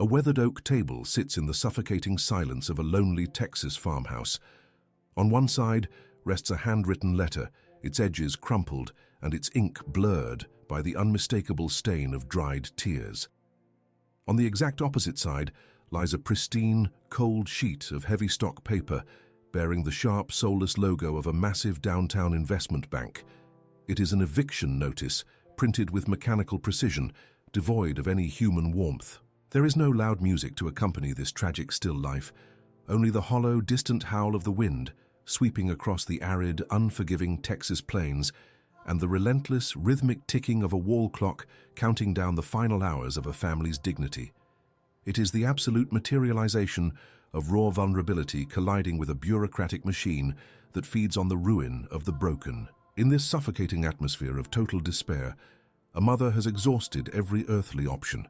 A weathered oak table sits in the suffocating silence of a lonely Texas farmhouse. On one side rests a handwritten letter, its edges crumpled and its ink blurred by the unmistakable stain of dried tears. On the exact opposite side lies a pristine, cold sheet of heavy stock paper bearing the sharp, soulless logo of a massive downtown investment bank. It is an eviction notice, printed with mechanical precision, devoid of any human warmth. There is no loud music to accompany this tragic still life, only the hollow, distant howl of the wind sweeping across the arid, unforgiving Texas plains and the relentless, rhythmic ticking of a wall clock counting down the final hours of a family's dignity. It is the absolute materialization of raw vulnerability colliding with a bureaucratic machine that feeds on the ruin of the broken. In this suffocating atmosphere of total despair, a mother has exhausted every earthly option,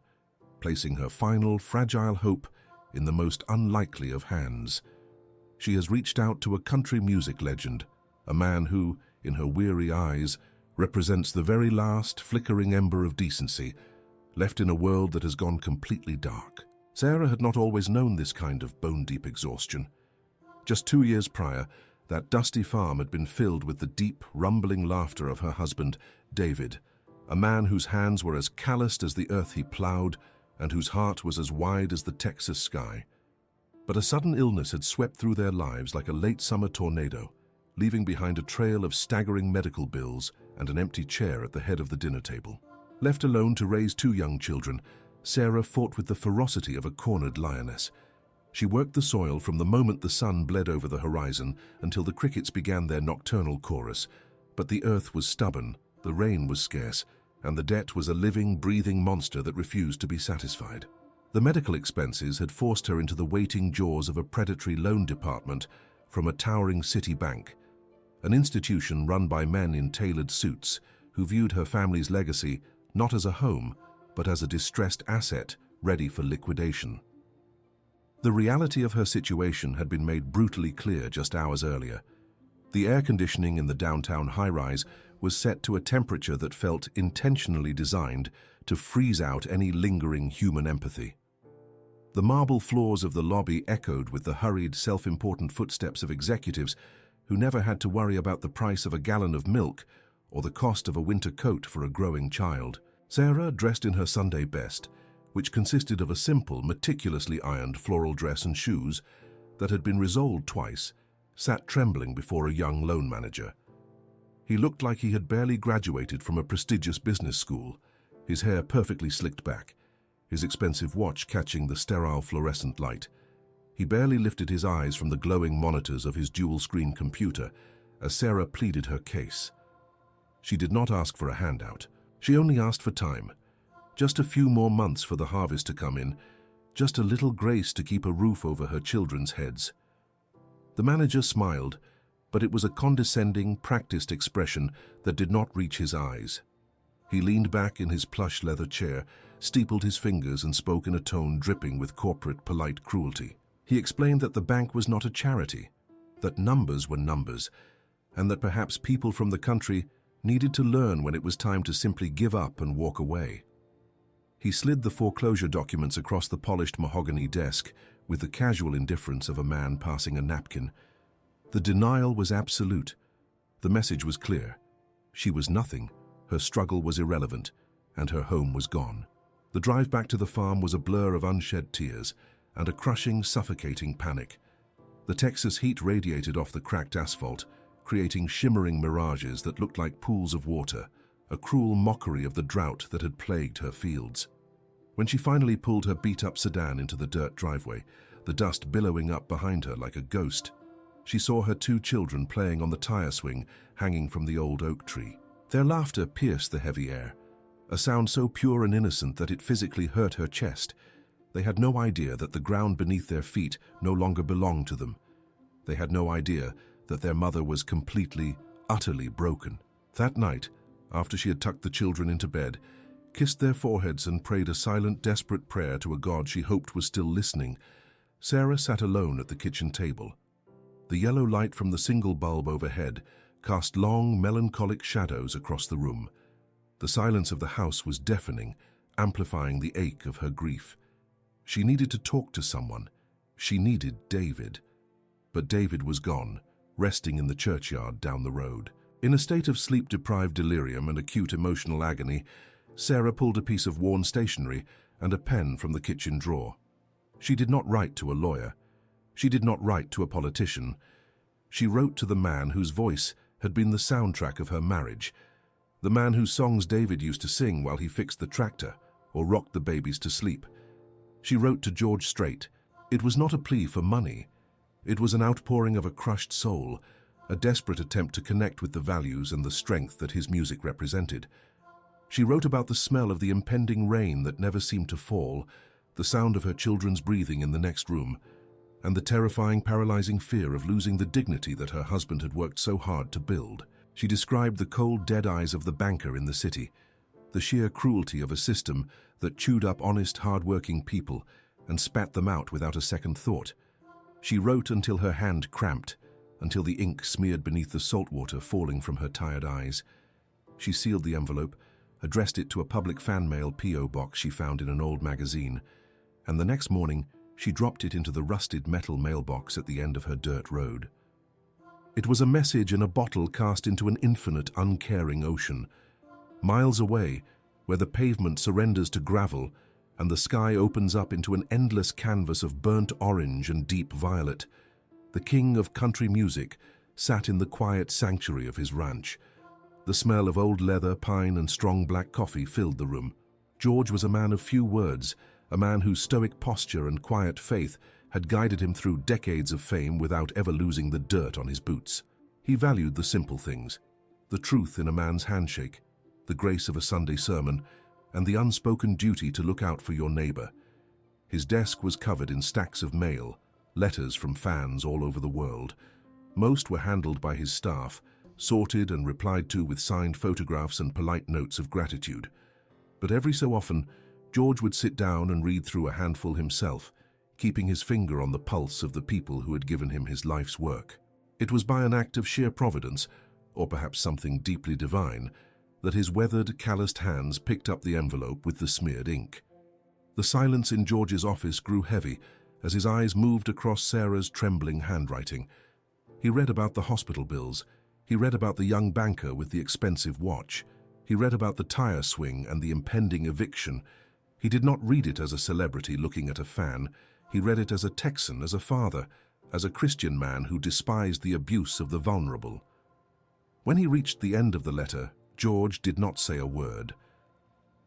placing her final, fragile hope in the most unlikely of hands. She has reached out to a country music legend, a man who, in her weary eyes, represents the very last flickering ember of decency, left in a world that has gone completely dark. Sarah had not always known this kind of bone-deep exhaustion. Just 2 years prior, that dusty farm had been filled with the deep, rumbling laughter of her husband, David, a man whose hands were as calloused as the earth he plowed and whose heart was as wide as the Texas sky. But a sudden illness had swept through their lives like a late summer tornado, leaving behind a trail of staggering medical bills and an empty chair at the head of the dinner table. Left alone to raise 2 young children, Sarah fought with the ferocity of a cornered lioness. She worked the soil from the moment the sun bled over the horizon until the crickets began their nocturnal chorus. But the earth was stubborn, the rain was scarce, and the debt was a living, breathing monster that refused to be satisfied. The medical expenses had forced her into the waiting jaws of a predatory loan department from a towering city bank, an institution run by men in tailored suits who viewed her family's legacy not as a home, but as a distressed asset ready for liquidation. The reality of her situation had been made brutally clear just hours earlier. The air conditioning in the downtown high-rise was set to a temperature that felt intentionally designed to freeze out any lingering human empathy. The marble floors of the lobby echoed with the hurried, self-important footsteps of executives who never had to worry about the price of a gallon of milk or the cost of a winter coat for a growing child. Sarah, dressed in her Sunday best, which consisted of a simple, meticulously ironed floral dress and shoes that had been resoled twice, sat trembling before a young loan manager. He looked like he had barely graduated from a prestigious business school, his hair perfectly slicked back, his expensive watch catching the sterile fluorescent light. He barely lifted his eyes from the glowing monitors of his dual-screen computer as Sarah pleaded her case. She did not ask for a handout. She only asked for time. Just a few more months for the harvest to come in, just a little grace to keep a roof over her children's heads. The manager smiled, but it was a condescending, practiced expression that did not reach his eyes. He leaned back in his plush leather chair, steepled his fingers and spoke in a tone dripping with corporate polite cruelty. He explained that the bank was not a charity, that numbers were numbers, and that perhaps people from the country needed to learn when it was time to simply give up and walk away. He slid the foreclosure documents across the polished mahogany desk with the casual indifference of a man passing a napkin. The denial was absolute. The message was clear. She was nothing, her struggle was irrelevant, and her home was gone. The drive back to the farm was a blur of unshed tears and a crushing, suffocating panic. The Texas heat radiated off the cracked asphalt, creating shimmering mirages that looked like pools of water, a cruel mockery of the drought that had plagued her fields. When she finally pulled her beat-up sedan into the dirt driveway, the dust billowing up behind her like a ghost, she saw her 2 children playing on the tire swing hanging from the old oak tree. Their laughter pierced the heavy air, a sound so pure and innocent that it physically hurt her chest. They had no idea that the ground beneath their feet no longer belonged to them. They had no idea that their mother was completely, utterly broken. That night, after she had tucked the children into bed, kissed their foreheads and prayed a silent, desperate prayer to a God she hoped was still listening, Sarah sat alone at the kitchen table. The yellow light from the single bulb overhead cast long, melancholic shadows across the room. The silence of the house was deafening, amplifying the ache of her grief. She needed to talk to someone. She needed David. But David was gone, resting in the churchyard down the road. In a state of sleep-deprived delirium and acute emotional agony, Sarah pulled a piece of worn stationery and a pen from the kitchen drawer. She did not write to a lawyer. She did not write to a politician. She wrote to the man whose voice had been the soundtrack of her marriage, the man whose songs David used to sing while he fixed the tractor or rocked the babies to sleep. She wrote to George Strait. It was not a plea for money. It was an outpouring of a crushed soul, a desperate attempt to connect with the values and the strength that his music represented. She wrote about the smell of the impending rain that never seemed to fall, the sound of her children's breathing in the next room, and the terrifying, paralyzing fear of losing the dignity that her husband had worked so hard to build. She described the cold, dead eyes of the banker in the city, the sheer cruelty of a system that chewed up honest, hard-working people and spat them out without a second thought. She wrote until her hand cramped, until the ink smeared beneath the salt water falling from her tired eyes. She sealed the envelope, addressed it to a public fan mail P.O. box she found in an old magazine, and the next morning she dropped it into the rusted metal mailbox at the end of her dirt road. It was a message in a bottle cast into an infinite, uncaring ocean. Miles away, where the pavement surrenders to gravel and the sky opens up into an endless canvas of burnt orange and deep violet, the king of country music sat in the quiet sanctuary of his ranch. The smell of old leather, pine, and strong black coffee filled the room. George was a man of few words, a man whose stoic posture and quiet faith had guided him through decades of fame without ever losing the dirt on his boots. He valued the simple things, the truth in a man's handshake, the grace of a Sunday sermon, and the unspoken duty to look out for your neighbor. His desk was covered in stacks of mail, letters from fans all over the world. Most were handled by his staff, sorted and replied to with signed photographs and polite notes of gratitude. But every so often, George would sit down and read through a handful himself, keeping his finger on the pulse of the people who had given him his life's work. It was by an act of sheer providence, or perhaps something deeply divine, that his weathered, calloused hands picked up the envelope with the smeared ink. The silence in George's office grew heavy as his eyes moved across Sarah's trembling handwriting. He read about the hospital bills. He read about the young banker with the expensive watch. He read about the tire swing and the impending eviction. He did not read it as a celebrity looking at a fan. He read it as a Texan, as a father, as a Christian man who despised the abuse of the vulnerable. When he reached the end of the letter, George did not say a word.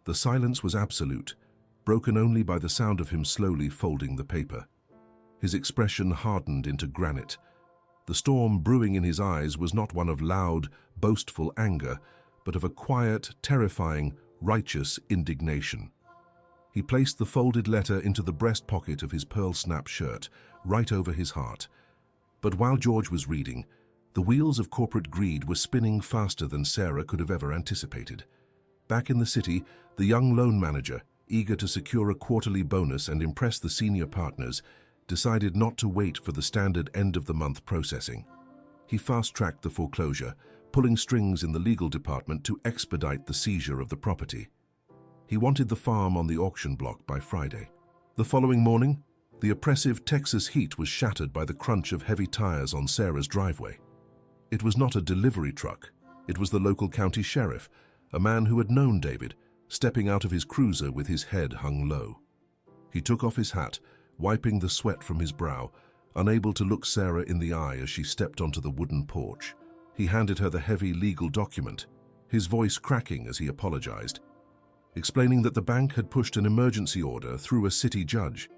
The silence was absolute, broken only by the sound of him slowly folding the paper. His expression hardened into granite. The storm brewing in his eyes was not one of loud, boastful anger, but of a quiet, terrifying, righteous indignation. He placed the folded letter into the breast pocket of his pearl-snap shirt, right over his heart. But while George was reading, the wheels of corporate greed were spinning faster than Sarah could have ever anticipated. Back in the city, the young loan manager, eager to secure a quarterly bonus and impress the senior partners, decided not to wait for the standard end-of-the-month processing. He fast-tracked the foreclosure, pulling strings in the legal department to expedite the seizure of the property. He wanted the farm on the auction block by Friday. The following morning, the oppressive Texas heat was shattered by the crunch of heavy tires on Sarah's driveway. It was not a delivery truck. It was the local county sheriff, a man who had known David, stepping out of his cruiser with his head hung low. He took off his hat, wiping the sweat from his brow, unable to look Sarah in the eye as she stepped onto the wooden porch. He handed her the heavy legal document, his voice cracking as he apologized, explaining that the bank had pushed an emergency order through a city judge.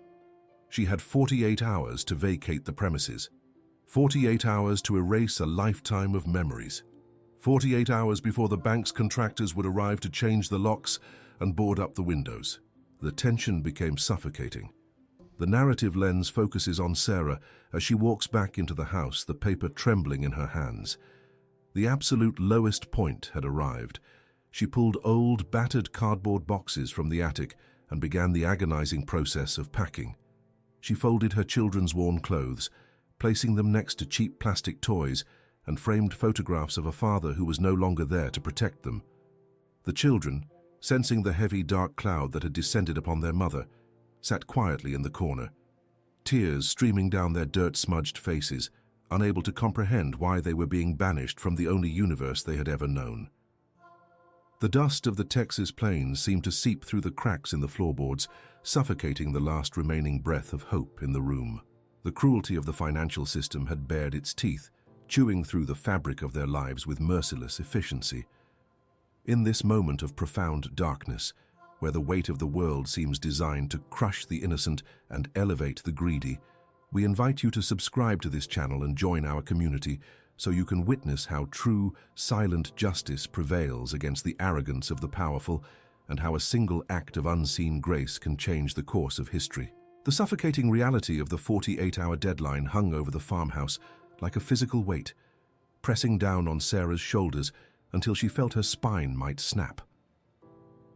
She had 48 hours to vacate the premises, 48 hours to erase a lifetime of memories, 48 hours before the bank's contractors would arrive to change the locks and board up the windows. The tension became suffocating. The narrative lens focuses on Sarah as she walks back into the house, the paper trembling in her hands. The absolute lowest point had arrived. She pulled old, battered cardboard boxes from the attic and began the agonizing process of packing. She folded her children's worn clothes, placing them next to cheap plastic toys and framed photographs of a father who was no longer there to protect them. The children, sensing the heavy, dark cloud that had descended upon their mother, sat quietly in the corner, tears streaming down their dirt-smudged faces, unable to comprehend why they were being banished from the only universe they had ever known. The dust of the Texas plains seemed to seep through the cracks in the floorboards, suffocating the last remaining breath of hope in the room. The cruelty of the financial system had bared its teeth, chewing through the fabric of their lives with merciless efficiency. In this moment of profound darkness, where the weight of the world seems designed to crush the innocent and elevate the greedy, we invite you to subscribe to this channel and join our community so you can witness how true, silent justice prevails against the arrogance of the powerful and how a single act of unseen grace can change the course of history. The suffocating reality of the 48-hour deadline hung over the farmhouse like a physical weight, pressing down on Sarah's shoulders until she felt her spine might snap.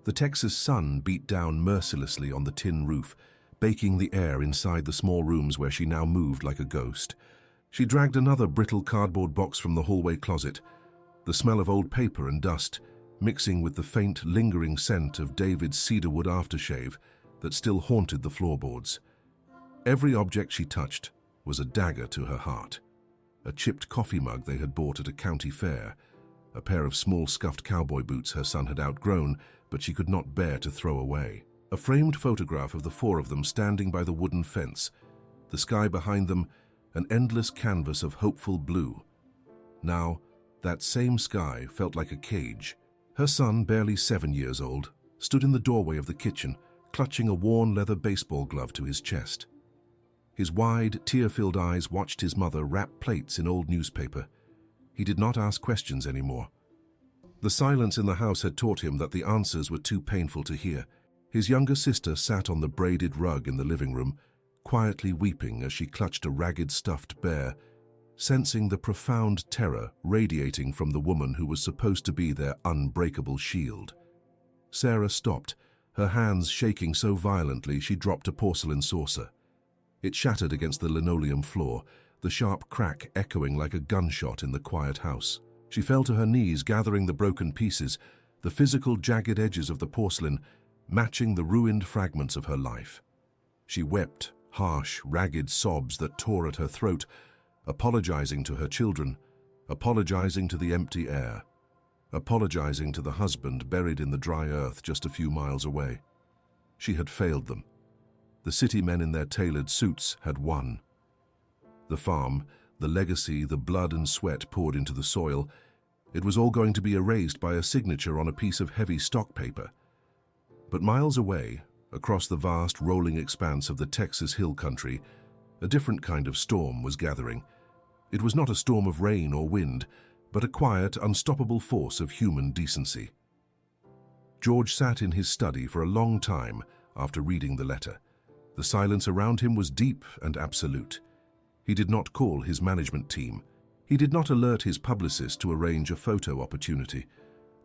The Texas sun beat down mercilessly on the tin roof, baking the air inside the small rooms where she now moved like a ghost. She dragged another brittle cardboard box from the hallway closet, the smell of old paper and dust mixing with the faint, lingering scent of David's cedarwood aftershave that still haunted the floorboards. Every object she touched was a dagger to her heart. A chipped coffee mug they had bought at a county fair, a pair of small scuffed cowboy boots her son had outgrown but she could not bear to throw away, a framed photograph of the four of them standing by the wooden fence, the sky behind them an endless canvas of hopeful blue. Now, that same sky felt like a cage. Her son, barely 7 years old, stood in the doorway of the kitchen, clutching a worn leather baseball glove to his chest. His wide, tear-filled eyes watched his mother wrap plates in old newspaper. He did not ask questions anymore. The silence in the house had taught him that the answers were too painful to hear. His younger sister sat on the braided rug in the living room, quietly weeping as she clutched a ragged stuffed bear, sensing the profound terror radiating from the woman who was supposed to be their unbreakable shield. Sarah stopped, her hands shaking so violently she dropped a porcelain saucer. It shattered against the linoleum floor, the sharp crack echoing like a gunshot in the quiet house. She fell to her knees, gathering the broken pieces, the physical jagged edges of the porcelain matching the ruined fragments of her life. She wept, harsh, ragged sobs that tore at her throat, apologizing to her children, apologizing to the empty air, apologizing to the husband buried in the dry earth just a few miles away. She had failed them. The city men in their tailored suits had won. The farm, the legacy, the blood and sweat poured into the soil, it was all going to be erased by a signature on a piece of heavy stock paper. But miles away, across the vast rolling expanse of the Texas hill country, a different kind of storm was gathering. It was not a storm of rain or wind, but a quiet, unstoppable force of human decency. George sat in his study for a long time after reading the letter. The silence around him was deep and absolute. He did not call his management team. He did not alert his publicist to arrange a photo opportunity.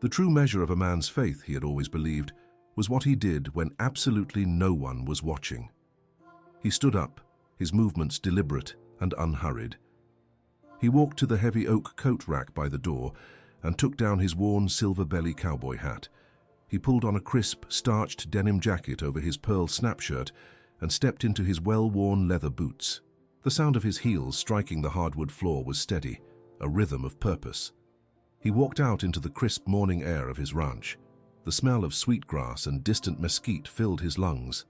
The true measure of a man's faith, he had always believed, was what he did when absolutely no one was watching. He stood up, his movements deliberate and unhurried. He walked to the heavy oak coat rack by the door and took down his worn silver belly cowboy hat. He pulled on a crisp, starched denim jacket over his pearl snap shirt and stepped into his well-worn leather boots. The sound of his heels striking the hardwood floor was steady, a rhythm of purpose. He walked out into the crisp morning air of his ranch. The smell of sweetgrass and distant mesquite filled his lungs.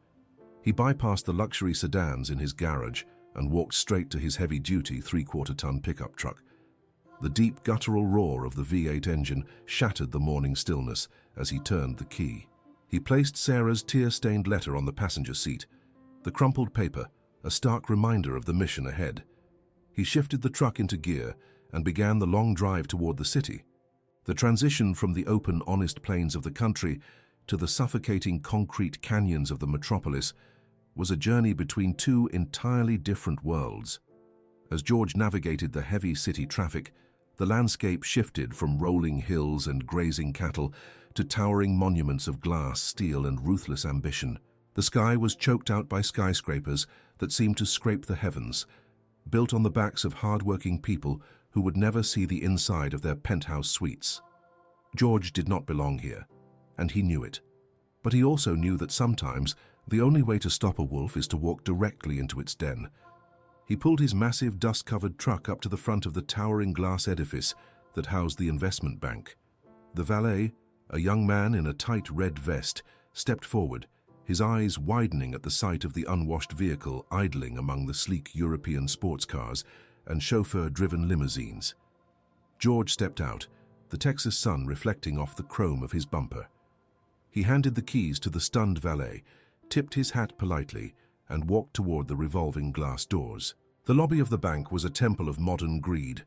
He bypassed the luxury sedans in his garage and walked straight to his heavy-duty 3/4-ton pickup truck. The deep guttural roar of the V8 engine shattered the morning stillness as he turned the key. He placed Sarah's tear-stained letter on the passenger seat, the crumpled paper, a stark reminder of the mission ahead. He shifted the truck into gear and began the long drive toward the city. The transition from the open, honest plains of the country to the suffocating concrete canyons of the metropolis was a journey between two entirely different worlds. As George navigated the heavy city traffic, the landscape shifted from rolling hills and grazing cattle to towering monuments of glass, steel, and ruthless ambition. The sky was choked out by skyscrapers that seemed to scrape the heavens, built on the backs of hard-working people who would never see the inside of their penthouse suites. George did not belong here, and he knew it. But he also knew that sometimes The only way to stop a wolf is to walk directly into its den. He pulled his massive dust-covered truck up to the front of the towering glass edifice that housed the investment bank. The valet, a young man in a tight red vest, stepped forward, his eyes widening at the sight of the unwashed vehicle idling among the sleek European sports cars and chauffeur-driven limousines. George stepped out, the Texas sun reflecting off the chrome of his bumper. He handed the keys to the stunned valet, tipped his hat politely, and walked toward the revolving glass doors. The lobby of the bank was a temple of modern greed.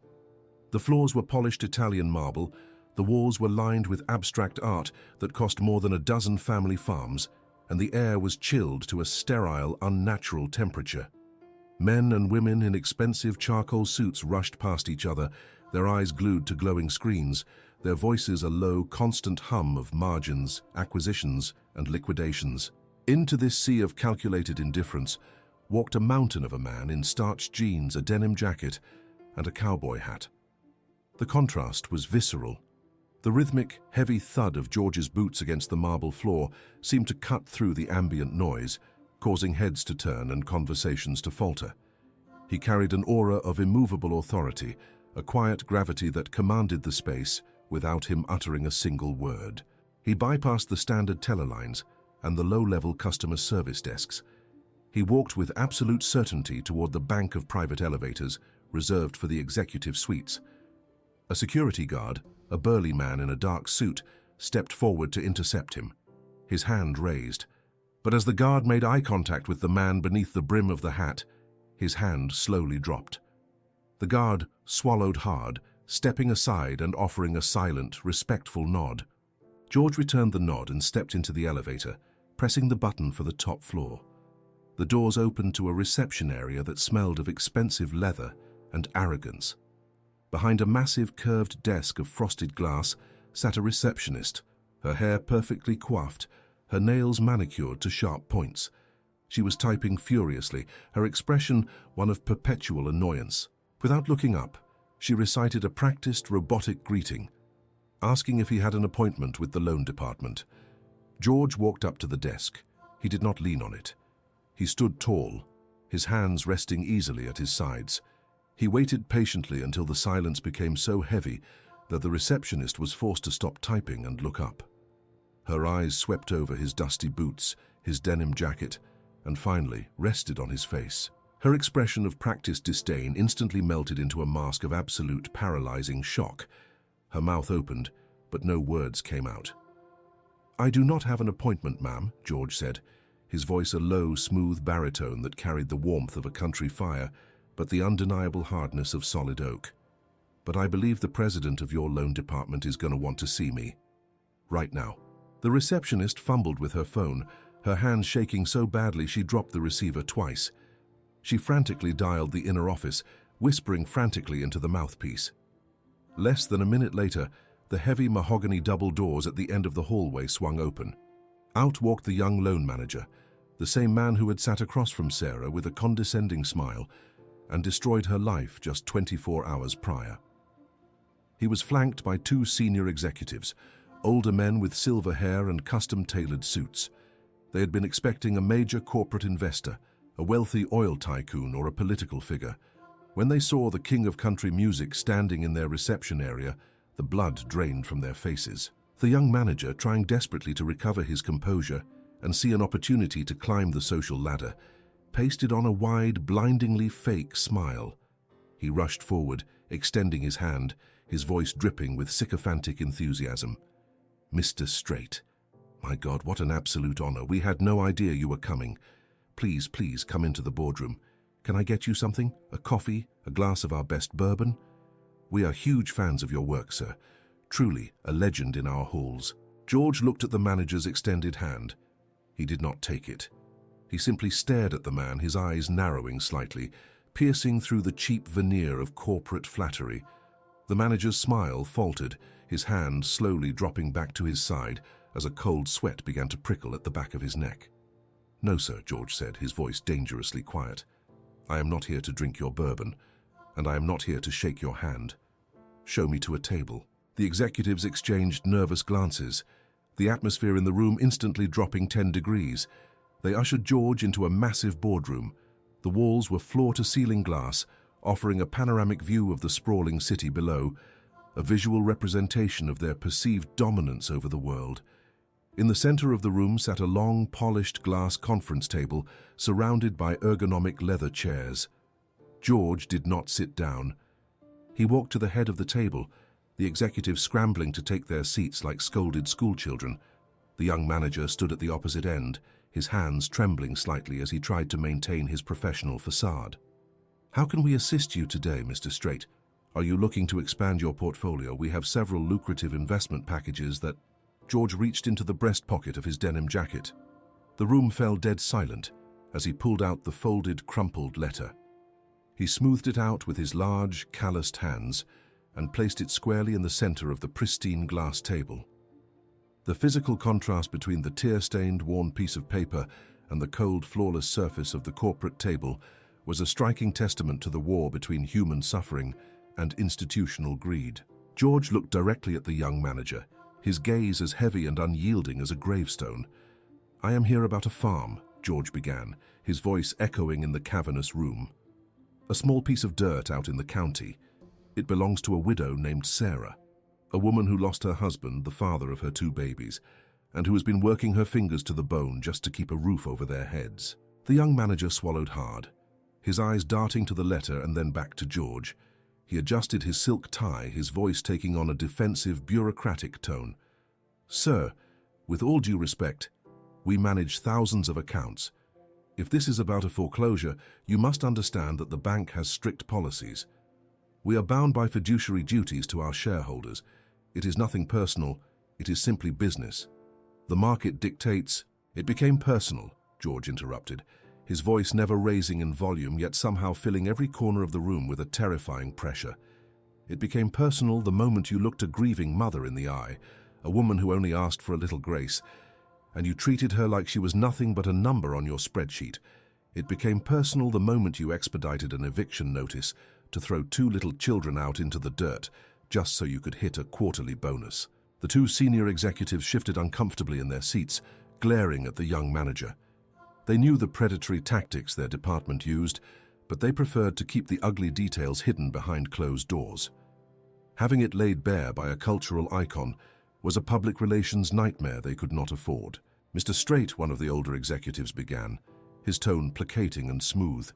The floors were polished Italian marble, the walls were lined with abstract art that cost more than a dozen family farms, and the air was chilled to a sterile, unnatural temperature. Men and women in expensive charcoal suits rushed past each other, their eyes glued to glowing screens, their voices a low, constant hum of margins, acquisitions, and liquidations. Into this sea of calculated indifference walked a mountain of a man in starched jeans, a denim jacket, and a cowboy hat. The contrast was visceral. The rhythmic, heavy thud of George's boots against the marble floor seemed to cut through the ambient noise, causing heads to turn and conversations to falter. He carried an aura of immovable authority, a quiet gravity that commanded the space without him uttering a single word. He bypassed the standard teller lines and the low-level customer service desks. He walked with absolute certainty toward the bank of private elevators reserved for the executive suites. A security guard, a burly man in a dark suit, stepped forward to intercept him, his hand raised. But as the guard made eye contact with the man beneath the brim of the hat, his hand slowly dropped. The guard swallowed hard, stepping aside and offering a silent, respectful nod. George returned the nod and stepped into the elevator, pressing the button for the top floor. The doors opened to a reception area that smelled of expensive leather and arrogance. Behind a massive curved desk of frosted glass sat a receptionist, her hair perfectly coiffed, her nails manicured to sharp points. She was typing furiously, her expression one of perpetual annoyance. Without looking up, she recited a practiced robotic greeting, asking if he had an appointment with the loan department. George walked up to the desk. He did not lean on it. He stood tall, his hands resting easily at his sides. He waited patiently until the silence became so heavy that the receptionist was forced to stop typing and look up. Her eyes swept over his dusty boots, his denim jacket, and finally rested on his face. Her expression of practiced disdain instantly melted into a mask of absolute paralyzing shock. Her mouth opened, but no words came out. "I do not have an appointment, ma'am," George said, his voice a low, smooth baritone that carried the warmth of a country fire, but the undeniable hardness of solid oak. "But I believe the president of your loan department is going to want to see me. Right now." The receptionist fumbled with her phone, her hands shaking so badly she dropped the receiver twice. She frantically dialed the inner office, whispering frantically into the mouthpiece. Less than a minute later, the heavy mahogany double doors at the end of the hallway swung open. Out walked the young loan manager, the same man who had sat across from Sarah with a condescending smile and destroyed her life just 24 hours prior. He was flanked by two senior executives, older men with silver hair and custom-tailored suits. They had been expecting a major corporate investor, a wealthy oil tycoon, or a political figure. When they saw the king of country music standing in their reception area, the blood drained from their faces. The young manager, trying desperately to recover his composure and see an opportunity to climb the social ladder, pasted on a wide, blindingly fake smile. He rushed forward, extending his hand, his voice dripping with sycophantic enthusiasm. "Mr. Strait, my God, what an absolute honor. We had no idea you were coming. Please, please come into the boardroom. Can I get you something? A coffee? A glass of our best bourbon? We are huge fans of your work, sir. Truly a legend in our halls." George looked at the manager's extended hand. He did not take it. He simply stared at the man, his eyes narrowing slightly, piercing through the cheap veneer of corporate flattery. The manager's smile faltered, his hand slowly dropping back to his side as a cold sweat began to prickle at the back of his neck. "No, sir," George said, his voice dangerously quiet. "I am not here to drink your bourbon, and I am not here to shake your hand. Show me to a table." The executives exchanged nervous glances, the atmosphere in the room instantly dropping 10 degrees. They ushered George into a massive boardroom. The walls were floor-to-ceiling glass, offering a panoramic view of the sprawling city below, a visual representation of their perceived dominance over the world. In the center of the room sat a long, polished glass conference table surrounded by ergonomic leather chairs. George did not sit down. He walked to the head of the table, the executives scrambling to take their seats like scolded schoolchildren. The young manager stood at the opposite end, his hands trembling slightly as he tried to maintain his professional facade. "How can we assist you today, Mr. Strait? Are you looking to expand your portfolio? We have several lucrative investment packages that—" George reached into the breast pocket of his denim jacket. The room fell dead silent as he pulled out the folded, crumpled letter. He smoothed it out with his large, calloused hands and placed it squarely in the center of the pristine glass table. The physical contrast between the tear-stained, worn piece of paper and the cold, flawless surface of the corporate table was a striking testament to the war between human suffering and institutional greed. George looked directly at the young manager, his gaze as heavy and unyielding as a gravestone. "I am here about a farm," George began, his voice echoing in the cavernous room. "A small piece of dirt out in the county. It belongs to a widow named Sarah, a woman who lost her husband, the father of her 2 babies, and who has been working her fingers to the bone just to keep a roof over their heads." The young manager swallowed hard, his eyes darting to the letter and then back to George. He adjusted his silk tie, his voice taking on a defensive, bureaucratic tone. "Sir, with all due respect, we manage thousands of accounts. If this is about a foreclosure, you must understand that the bank has strict policies. We are bound by fiduciary duties to our shareholders. It is nothing personal, it is simply business. The market dictates—" "It became personal," George interrupted, his voice never raising in volume, yet somehow filling every corner of the room with a terrifying pressure. "It became personal the moment you looked a grieving mother in the eye, a woman who only asked for a little grace, and you treated her like she was nothing but a number on your spreadsheet. It became personal the moment you expedited an eviction notice to throw 2 little children out into the dirt, just so you could hit a quarterly bonus." The 2 senior executives shifted uncomfortably in their seats, glaring at the young manager. They knew the predatory tactics their department used, but they preferred to keep the ugly details hidden behind closed doors. Having it laid bare by a cultural icon was a public relations nightmare they could not afford. "Mr. Strait," one of the older executives began, his tone placating and smooth,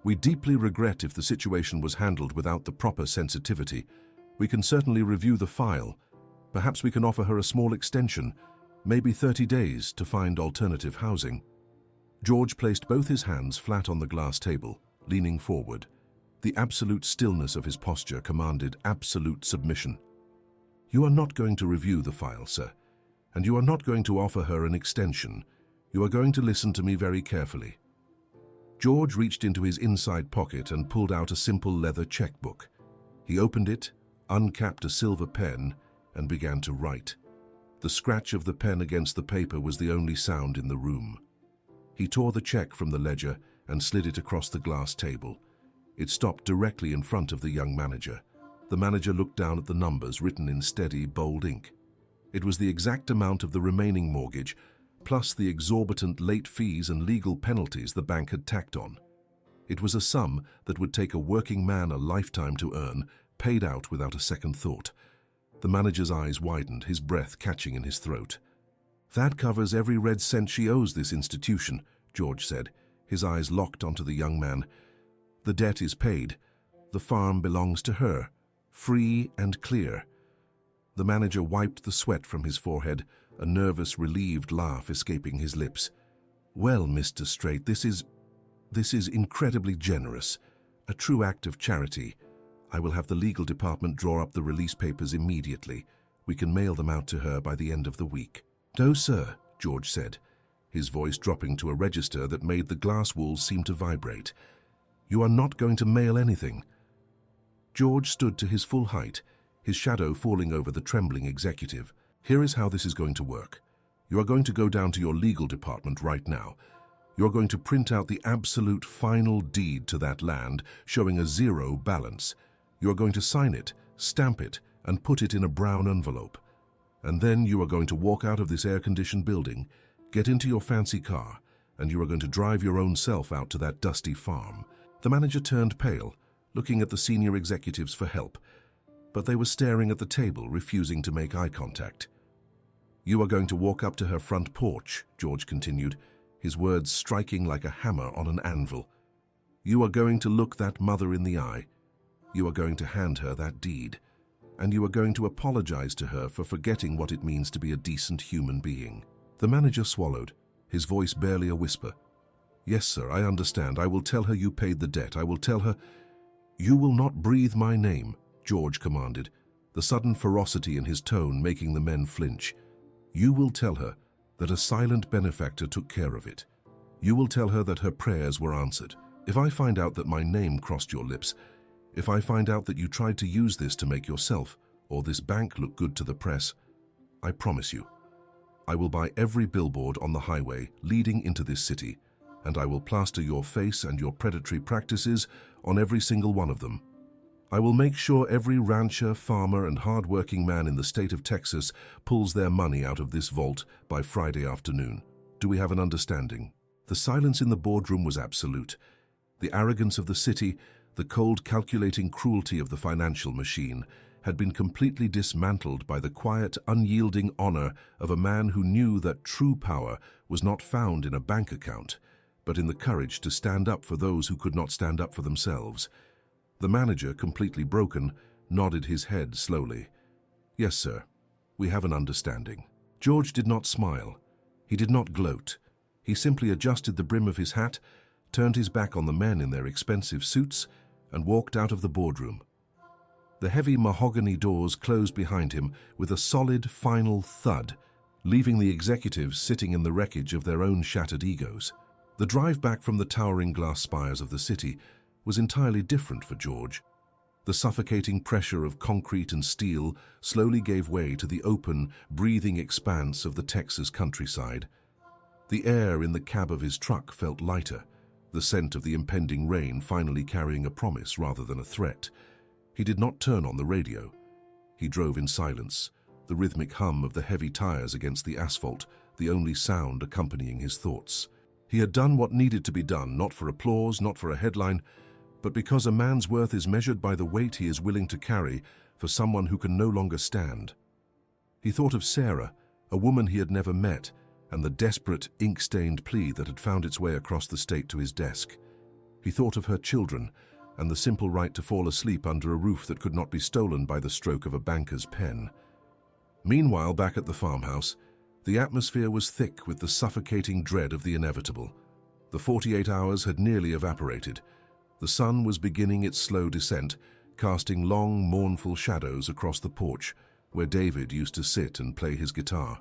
"we deeply regret if the situation was handled without the proper sensitivity. We can certainly review the file. Perhaps we can offer her a small extension, maybe 30 days, to find alternative housing." George placed both his hands flat on the glass table, leaning forward. The absolute stillness of his posture commanded absolute submission. "You are not going to review the file, sir, and you are not going to offer her an extension. You are going to listen to me very carefully." George reached into his inside pocket and pulled out a simple leather checkbook. He opened it, uncapped a silver pen, and began to write. The scratch of the pen against the paper was the only sound in the room. He tore the check from the ledger and slid it across the glass table. It stopped directly in front of the young manager. The manager looked down at the numbers written in steady, bold ink. It was the exact amount of the remaining mortgage, plus the exorbitant late fees and legal penalties the bank had tacked on. It was a sum that would take a working man a lifetime to earn, paid out without a second thought. The manager's eyes widened, his breath catching in his throat. "That covers every red cent she owes this institution," George said, his eyes locked onto the young man. "The debt is paid. The farm belongs to her, free and clear." The manager wiped the sweat from his forehead, a nervous, relieved laugh escaping his lips. "Well, Mr. Strait, this is incredibly generous, a true act of charity. I will have the legal department draw up the release papers immediately. We can mail them out to her by the end of the week." "No, sir," George said, his voice dropping to a register that made the glass walls seem to vibrate. "You are not going to mail anything." George stood to his full height, his shadow falling over the trembling executive. "Here is how this is going to work. You are going to go down to your legal department right now. You are going to print out the absolute final deed to that land, showing a 0 balance. You are going to sign it, stamp it, and put it in a brown envelope. And then you are going to walk out of this air-conditioned building, get into your fancy car, and you are going to drive your own self out to that dusty farm." The manager turned pale, looking at the senior executives for help, but they were staring at the table, refusing to make eye contact. "You are going to walk up to her front porch," George continued, his words striking like a hammer on an anvil. "You are going to look that mother in the eye. You are going to hand her that deed. And you are going to apologize to her for forgetting what it means to be a decent human being." The manager swallowed, his voice barely a whisper. "Yes, sir, I understand. I will tell her you paid the debt. I will tell her—" "You will not breathe my name," George commanded, the sudden ferocity in his tone making the men flinch. "You will tell her that a silent benefactor took care of it. You will tell her that her prayers were answered. If I find out that my name crossed your lips, if I find out that you tried to use this to make yourself or this bank look good to the press, I promise you, I will buy every billboard on the highway leading into this city, and I will plaster your face and your predatory practices on every single one of them. I will make sure every rancher, farmer, and hard-working man in the state of Texas pulls their money out of this vault by Friday afternoon. Do we have an understanding?" The silence in the boardroom was absolute. The arrogance of the city, the cold, calculating cruelty of the financial machine, had been completely dismantled by the quiet, unyielding honor of a man who knew that true power was not found in a bank account, but in the courage to stand up for those who could not stand up for themselves. The manager, completely broken, nodded his head slowly. "Yes, sir, we have an understanding." George did not smile. He did not gloat. He simply adjusted the brim of his hat, turned his back on the men in their expensive suits, and walked out of the boardroom. The heavy mahogany doors closed behind him with a solid, final thud, leaving the executives sitting in the wreckage of their own shattered egos. The drive back from the towering glass spires of the city was entirely different for George. The suffocating pressure of concrete and steel slowly gave way to the open, breathing expanse of the Texas countryside. The air in the cab of his truck felt lighter, the scent of the impending rain finally carrying a promise rather than a threat. He did not turn on the radio. He drove in silence, the rhythmic hum of the heavy tires against the asphalt, the only sound accompanying his thoughts. He had done what needed to be done, not for applause, not for a headline, but because a man's worth is measured by the weight he is willing to carry for someone who can no longer stand. He thought of Sarah, a woman he had never met, and the desperate, ink-stained plea that had found its way across the state to his desk. He thought of her children, and the simple right to fall asleep under a roof that could not be stolen by the stroke of a banker's pen. Meanwhile, back at the farmhouse, the atmosphere was thick with the suffocating dread of the inevitable. The 48 hours had nearly evaporated. The sun was beginning its slow descent, casting long, mournful shadows across the porch where David used to sit and play his guitar.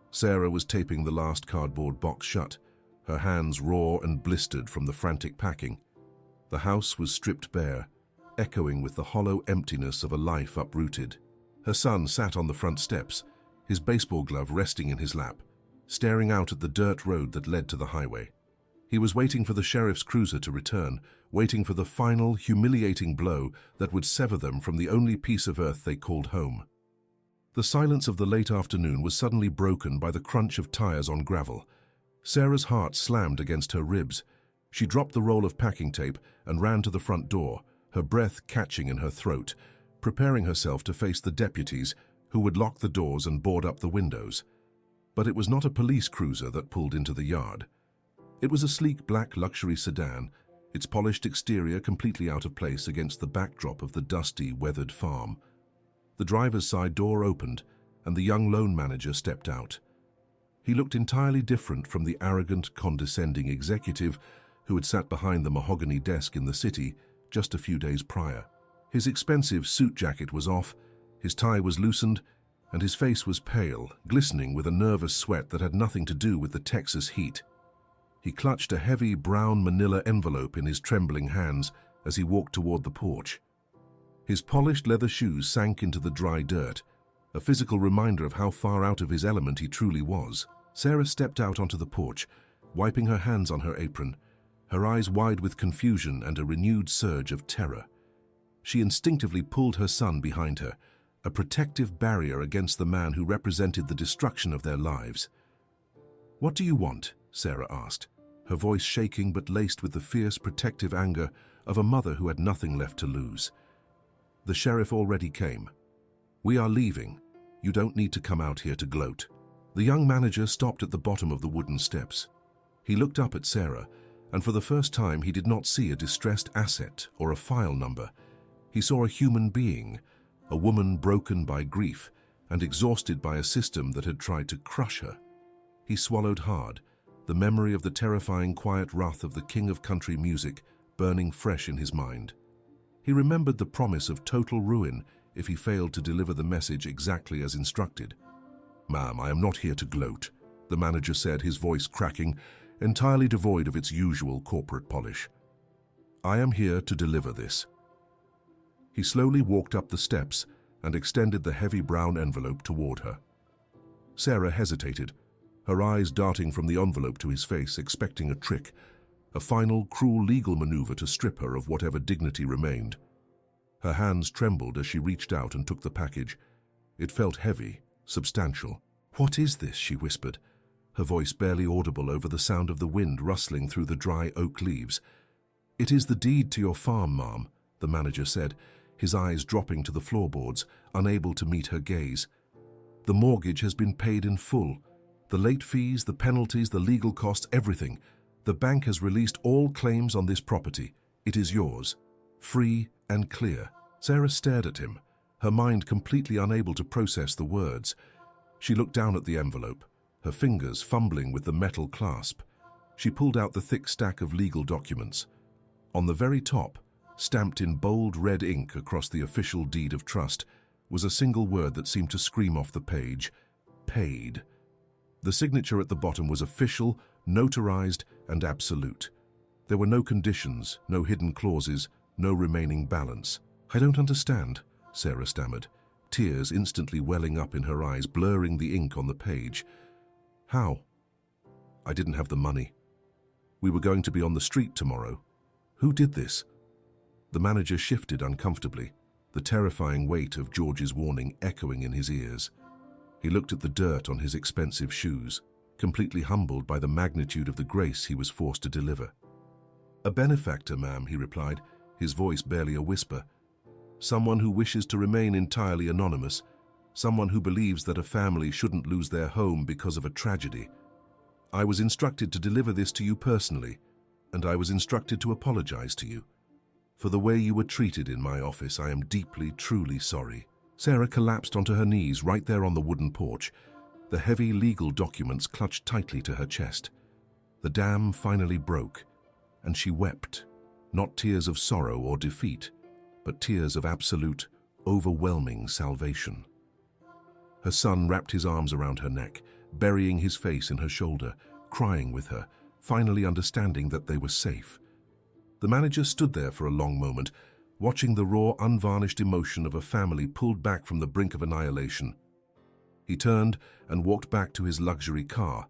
Sarah was taping the last cardboard box shut, her hands raw and blistered from the frantic packing. The house was stripped bare, echoing with the hollow emptiness of a life uprooted. Her son sat on the front steps, his baseball glove resting in his lap, staring out at the dirt road that led to the highway. He was waiting for the sheriff's cruiser to return, waiting for the final, humiliating blow that would sever them from the only piece of earth they called home. The silence of the late afternoon was suddenly broken by the crunch of tires on gravel. Sarah's heart slammed against her ribs. She dropped the roll of packing tape and ran to the front door, her breath catching in her throat, preparing herself to face the deputies who would lock the doors and board up the windows. But it was not a police cruiser that pulled into the yard. It was a sleek black luxury sedan, its polished exterior completely out of place against the backdrop of the dusty, weathered farm. The driver's side door opened, and the young loan manager stepped out. He looked entirely different from the arrogant, condescending executive who had sat behind the mahogany desk in the city just a few days prior. His expensive suit jacket was off, his tie was loosened, and his face was pale, glistening with a nervous sweat that had nothing to do with the Texas heat. He clutched a heavy brown manila envelope in his trembling hands as he walked toward the porch. His polished leather shoes sank into the dry dirt, a physical reminder of how far out of his element he truly was. Sarah stepped out onto the porch, wiping her hands on her apron, her eyes wide with confusion and a renewed surge of terror. She instinctively pulled her son behind her, a protective barrier against the man who represented the destruction of their lives. "What do you want?" Sarah asked. her voice shaking but laced with the fierce, protective anger of a mother who had nothing left to lose. "The sheriff already came. We are leaving. You don't need to come out here to gloat." The young manager stopped at the bottom of the wooden steps. He looked up at Sarah, and for the first time he did not see a distressed asset or a file number. He saw a human being, a woman broken by grief and exhausted by a system that had tried to crush her. He swallowed hard, the memory of the terrifying quiet wrath of the king of country music burning fresh in his mind. He remembered the promise of total ruin if he failed to deliver the message exactly as instructed. "Ma'am, I am not here to gloat," the manager said, his voice cracking, entirely devoid of its usual corporate polish. "I am here to deliver this." He slowly walked up the steps and extended the heavy brown envelope toward her. Sarah hesitated, her eyes darting from the envelope to his face, expecting a trick, a final, cruel legal maneuver to strip her of whatever dignity remained. Her hands trembled as she reached out and took the package. It felt heavy, substantial. "What is this?" she whispered, her voice barely audible over the sound of the wind rustling through the dry oak leaves. "It is the deed to your farm, ma'am," the manager said, his eyes dropping to the floorboards, unable to meet her gaze. "The mortgage has been paid in full. The late fees, the penalties, the legal costs, everything. The bank has released all claims on this property. It is yours. Free and clear." Sarah stared at him, her mind completely unable to process the words. She looked down at the envelope, her fingers fumbling with the metal clasp. She pulled out the thick stack of legal documents. On the very top, stamped in bold red ink across the official deed of trust, was a single word that seemed to scream off the page: paid. The signature at the bottom was official, notarized, and absolute. There were no conditions, no hidden clauses, no remaining balance. "I don't understand," Sarah stammered, tears instantly welling up in her eyes, blurring the ink on the page. "How?" "I didn't have the money. We were going to be on the street tomorrow. Who did this?" The manager shifted uncomfortably, the terrifying weight of George's warning echoing in his ears. He looked at the dirt on his expensive shoes, completely humbled by the magnitude of the grace he was forced to deliver. "A benefactor, ma'am," he replied, his voice barely a whisper. "Someone who wishes to remain entirely anonymous, someone who believes that a family shouldn't lose their home because of a tragedy. I was instructed to deliver this to you personally, and I was instructed to apologize to you. For the way you were treated in my office, I am deeply, truly sorry." Sarah collapsed onto her knees right there on the wooden porch, the heavy legal documents clutched tightly to her chest. The dam finally broke, and she wept, not tears of sorrow or defeat, but tears of absolute, overwhelming salvation. Her son wrapped his arms around her neck, burying his face in her shoulder, crying with her, finally understanding that they were safe. The manager stood there for a long moment, watching the raw, unvarnished emotion of a family pulled back from the brink of annihilation. He turned and walked back to his luxury car,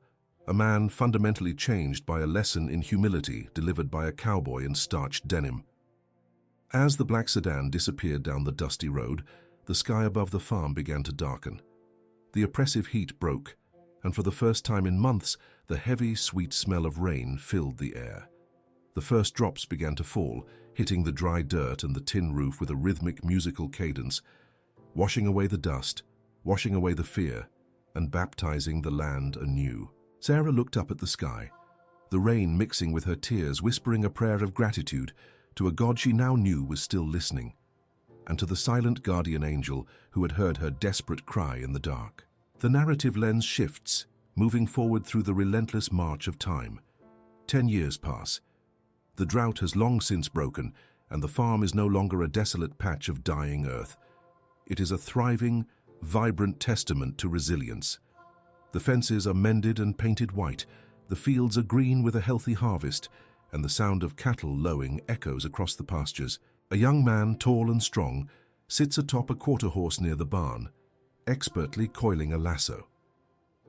a man fundamentally changed by a lesson in humility delivered by a cowboy in starched denim. As the black sedan disappeared down the dusty road, the sky above the farm began to darken. The oppressive heat broke, and for the first time in months, the heavy, sweet smell of rain filled the air. The first drops began to fall, hitting the dry dirt and the tin roof with a rhythmic musical cadence, washing away the dust, washing away the fear, and baptizing the land anew. Sarah looked up at the sky, the rain mixing with her tears, whispering a prayer of gratitude to a God she now knew was still listening, and to the silent guardian angel who had heard her desperate cry in the dark. The narrative lens shifts, moving forward through the relentless march of time. 10 years pass. The drought has long since broken, and the farm is no longer a desolate patch of dying earth. It is a thriving, vibrant testament to resilience. The fences are mended and painted white, the fields are green with a healthy harvest, and the sound of cattle lowing echoes across the pastures. A young man, tall and strong, sits atop a quarter horse near the barn, expertly coiling a lasso.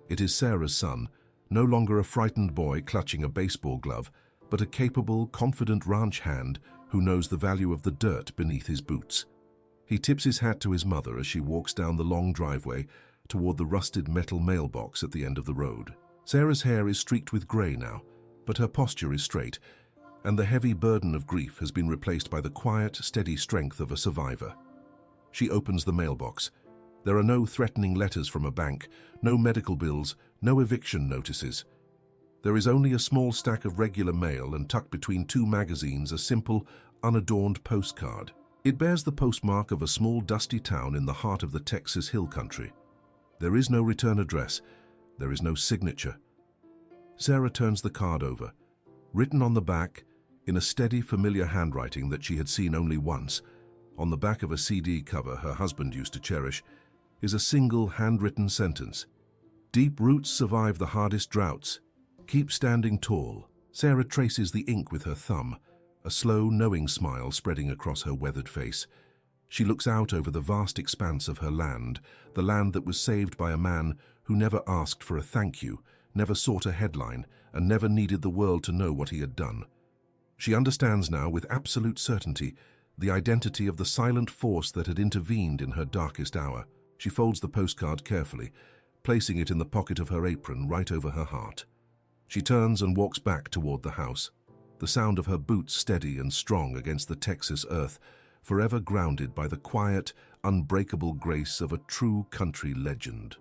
It is Sarah's son, no longer a frightened boy clutching a baseball glove, but a capable, confident ranch hand who knows the value of the dirt beneath his boots. He tips his hat to his mother as she walks down the long driveway toward the rusted metal mailbox at the end of the road. Sarah's hair is streaked with gray now, but her posture is straight, and the heavy burden of grief has been replaced by the quiet, steady strength of a survivor. She opens the mailbox. There are no threatening letters from a bank, no medical bills, no eviction notices. There is only a small stack of regular mail, and tucked between two magazines a simple, unadorned postcard. It bears the postmark of a small dusty town in the heart of the Texas Hill Country. There is no return address. There is no signature. Sarah turns the card over. Written on the back, in a steady, familiar handwriting that she had seen only once, on the back of a CD cover her husband used to cherish, is a single handwritten sentence. Deep roots survive the hardest droughts. Keep standing tall. Sarah traces the ink with her thumb, a slow, knowing smile spreading across her weathered face. She looks out over the vast expanse of her land, the land that was saved by a man who never asked for a thank you, never sought a headline, and never needed the world to know what he had done. She understands now with absolute certainty the identity of the silent force that had intervened in her darkest hour. She folds the postcard carefully, placing it in the pocket of her apron right over her heart. She turns and walks back toward the house, the sound of her boots steady and strong against the Texas earth, forever grounded by the quiet, unbreakable grace of a true country legend.